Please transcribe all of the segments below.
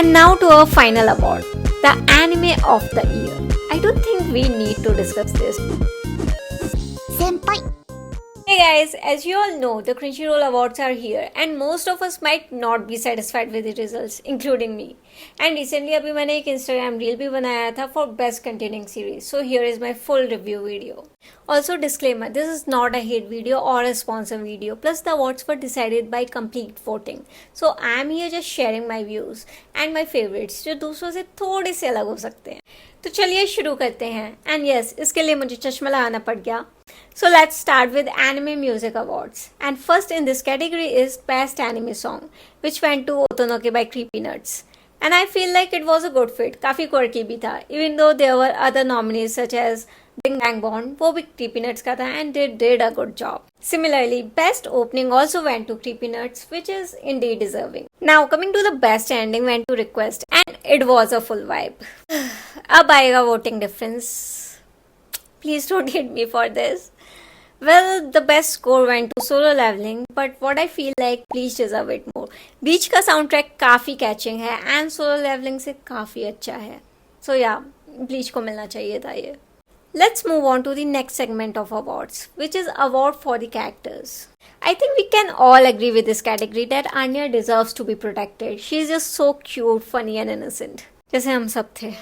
And now to our final award, the Anime of the Year. I don't think we need to discuss this. 先輩 Hey guys, as you all know, the Crunchyroll Awards are here and most of us might not be satisfied with the results, including me. And recently अभी मैंने एक Instagram reel भी बनाया था for best continuing series. So here is my full review video. Also disclaimer, this is not a hate video or a sponsor video. Plus the awards were decided by complete voting. So I am here just sharing my views and my favorites जो दूसरों से थोड़े से अलग हो सकते हैं. तो चलिए शुरू करते हैं. And yes, इसके लिए मुझे चश्मा लगाना पड़ गया. So let's start with Anime Music Awards. And first in this category is Best Anime Song, which went to Otonoke by Creepy Nuts. And I feel like it was a good fit. काफी quirky भी था. Even though there were other nominees such as Bing Bang Bond, वो भी Creepy Nuts का था and they did a good job. Similarly, Best Opening also went to Creepy Nuts, which is indeed deserving. Now coming to the Best Ending went to Request and it was a full vibe. अब आएगा voting difference. Please don't hate me for this. Well, the best score went to Solo Leveling, but what I feel like Bleach deserve it more. Bleach का soundtrack काफी catching है and Solo Leveling से काफी अच्छा है. So yeah, Bleach को मिलना चाहिए था ये. Let's move on to the next segment of awards, which is award for the characters. I think we can all agree with this category that Anya deserves to be protected. She is just so cute, funny and innocent. जैसे हम सब थे.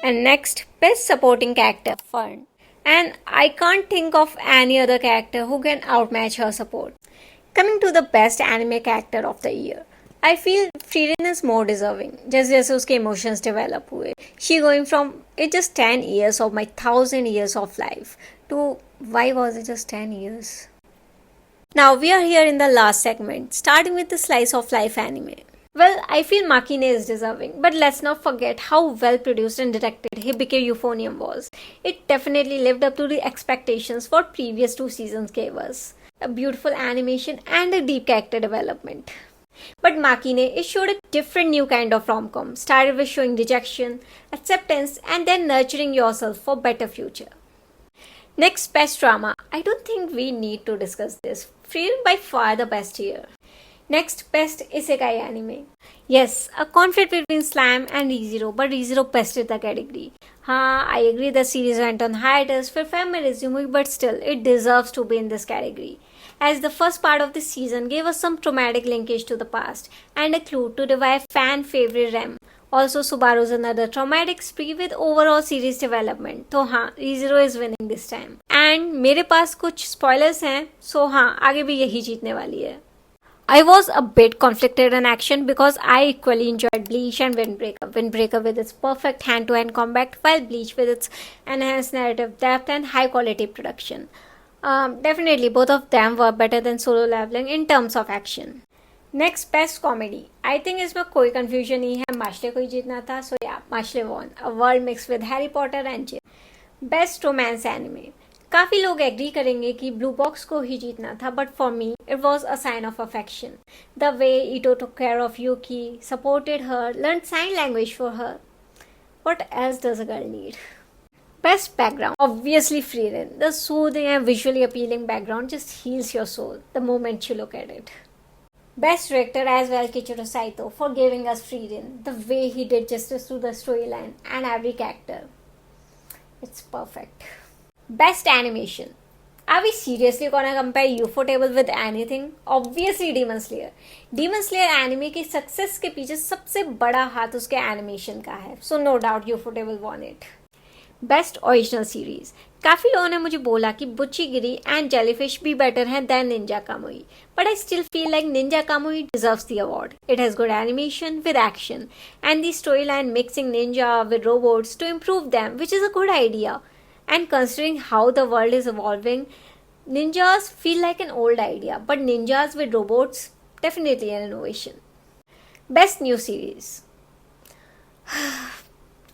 And next, best supporting character, Fern. And I can't think of any other character who can outmatch her support. Coming to the best anime character of the year, I feel Frieren is more deserving. जैसे जैसे उसके emotions develop हुए. She going from it just 10 years of my 1000 years of life to why was it just 10 years? Now we are here in the last segment, starting with the slice of life anime. Well, I feel Makine is deserving, but let's not forget how well produced and directed Hibike Euphonium was. It definitely lived up to the expectations what previous two seasons gave us. A beautiful animation and a deep character development. But Makine, it showed a different new kind of rom-com, started with showing rejection, acceptance and then nurturing yourself for better future. Next, best drama. I don't think we need to discuss this. Frieren by far the best here. Next, best isekai anime. Yes, a conflict between Slam and ReZero, but ReZero bested the category. I agree the series went on hiatus for Femme resume, but still, it deserves to be in this category. As the first part of the season gave us some traumatic linkage to the past and a clue to revive fan favorite Rem. Also, Subaru's another traumatic spree with overall series development. तो हाँ, ReZero is winning this time. And मेरे पास कुछ spoilers हैं, so हाँ, आगे भी यही जीतने वाली है. I was a bit conflicted in action because I equally enjoyed Bleach and Windbreaker. Windbreaker with its perfect hand-to-hand combat, while Bleach with its enhanced narrative depth and high-quality production. Definitely, both of them were better than Solo Leveling in terms of action. Next, best comedy. I think इसमें कोई confusion नहीं है. माश्ले को ही जीतना था, so yeah, माश्ले won. A world mixed with Harry Potter and Jill. Best romance anime. काफ़ी लोग एग्री करेंगे कि ब्लू बॉक्स को ही जीतना था, but for me it was a sign of affection. The way Eto took care of Yuki, supported her, learn sign language for her. What else does a girl need? Best background. Obviously Frieren. The soothing and visually appealing background just heals your soul the moment you look at it. Best director as well Kichiro Saito for giving us Frieren. The way he did justice to the storyline and every character. It's perfect. Best animation. Are we seriously gonna compare Ufotable with anything? Obviously Demon Slayer. Demon Slayer anime की success के पीछे सबसे बड़ा हाथ उसके animation का है. So no doubt Ufotable won it. Best Original Series. काफ़ी लोगों ने मुझे बोला कि बुच्चीगिरी एंड जेलीफिश भी बेटर है than Ninja Kamui, but I still feel like Ninja Kamui deserves the award. It has good animation with action and the storyline mixing ninja with robots to improve them, which is a good idea. And considering how the world is evolving, ninjas feel like an old idea, but ninjas with robots, definitely an innovation. Best new series.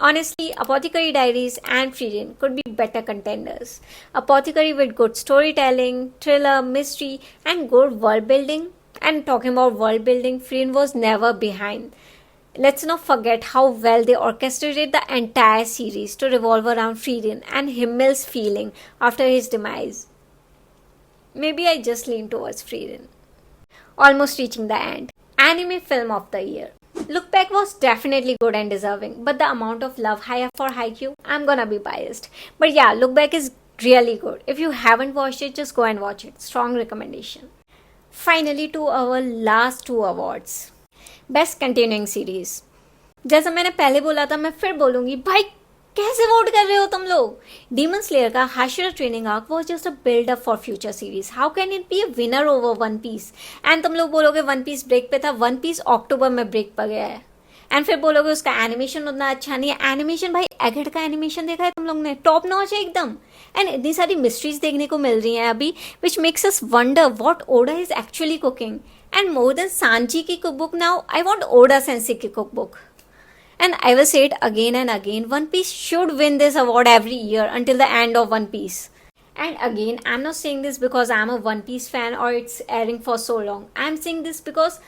Honestly, Apothecary Diaries and Frieren could be better contenders. Apothecary with good storytelling, thriller, mystery, and good world building. And talking about world building, Frieren was never behind. Let's not forget how well they orchestrated the entire series to revolve around Frieren and Himmel's feeling after his demise. Maybe I just lean towards Frieren. Almost reaching the end. Anime Film of the Year. Look Back was definitely good and deserving, but the amount of love I have for Haikyuu, I'm gonna be biased. But yeah, Look Back is really good. If you haven't watched it, just go and watch it. Strong recommendation. Finally, to our last two awards. Best Continuing Series. जैसा मैंने पहले बोला था, मैं फिर बोलूंगी, भाई कैसे वोट कर रहे हो तुम लोग? Demon Slayer का Hashira training arc was just a build up for future series. How can it be a winner over One Piece? And तुम लोग बोलोगे One Piece ब्रेक पे था. One Piece अक्टूबर में ब्रेक पर गया है. एंड फिर बोलोगे उसका एनिमेशन उतना अच्छा नहीं है. एनिमेशन भाई एगेट का एनिमेशन देखा है तुम लोग ने? टॉप नॉच है एकदम. एंड इतनी सारी मिस्ट्रीज देखने को मिल रही हैं अभी, which makes us wonder what Oda is actually cooking. And more than Sanji की cookbook now, I want Oda sensei की cookbook. And I will say it again and again, One Piece should win this award every year until the end of One Piece. And again, I'm not saying this because I'm a One Piece fan or it's airing for so long. I'm saying this because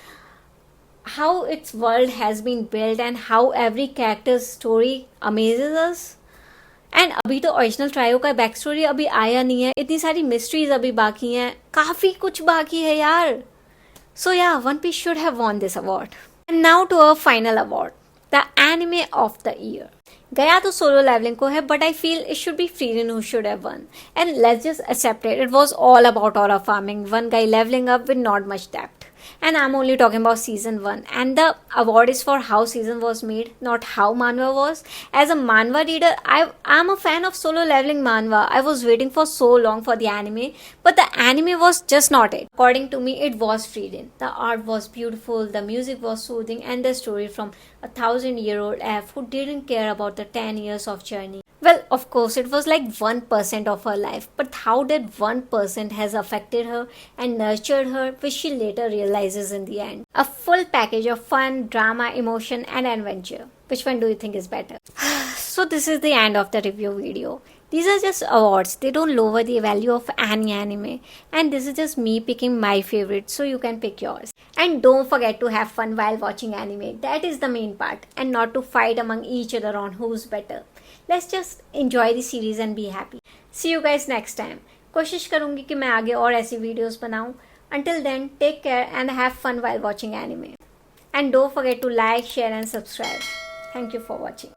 how its world has been built and how every character's story amazes us. And अभी तो original trio का back story अभी आया नहीं है. इतनी सारी mysteries अभी बाकी हैं. काफ़ी कुछ बाकी है यार. So yeah, One Piece should have won this award. And now to our final award, the anime of the year. गया तो सोलो लेवलिंग को है, but I feel it should be Frieren who should have won. And let's just accept it. It was all about aura farming, one guy levelling up with not much depth. And I'm only talking about season 1. And the award is for how season was made, not how manhwa was. As a manhwa reader, I'm a fan of solo leveling manhwa. I was waiting for so long for the anime, but the anime was just not it. According to me, it was freedom. The art was beautiful, the music was soothing, and the story from a 1,000-year-old elf who didn't care about the 10 years of journey. Well, of course, it was like 1% of her life, but how did 1% has affected her and nurtured her, which she later realizes in the end. A full package of fun, drama, emotion, and adventure. Which one do you think is better? So this is the end of the review video. These are just awards. They don't lower the value of any anime. And this is just me picking my favorite, so you can pick yours. And don't forget to have fun while watching anime. That is the main part. And not to fight among each other on who's better. Let's just enjoy the series and be happy. See you guys next time. कोशिश करूँगी कि मैं आगे और ऐसी videos बनाऊँ. Until then, take care and have fun while watching anime. And don't forget to like, share and subscribe. Thank you for watching.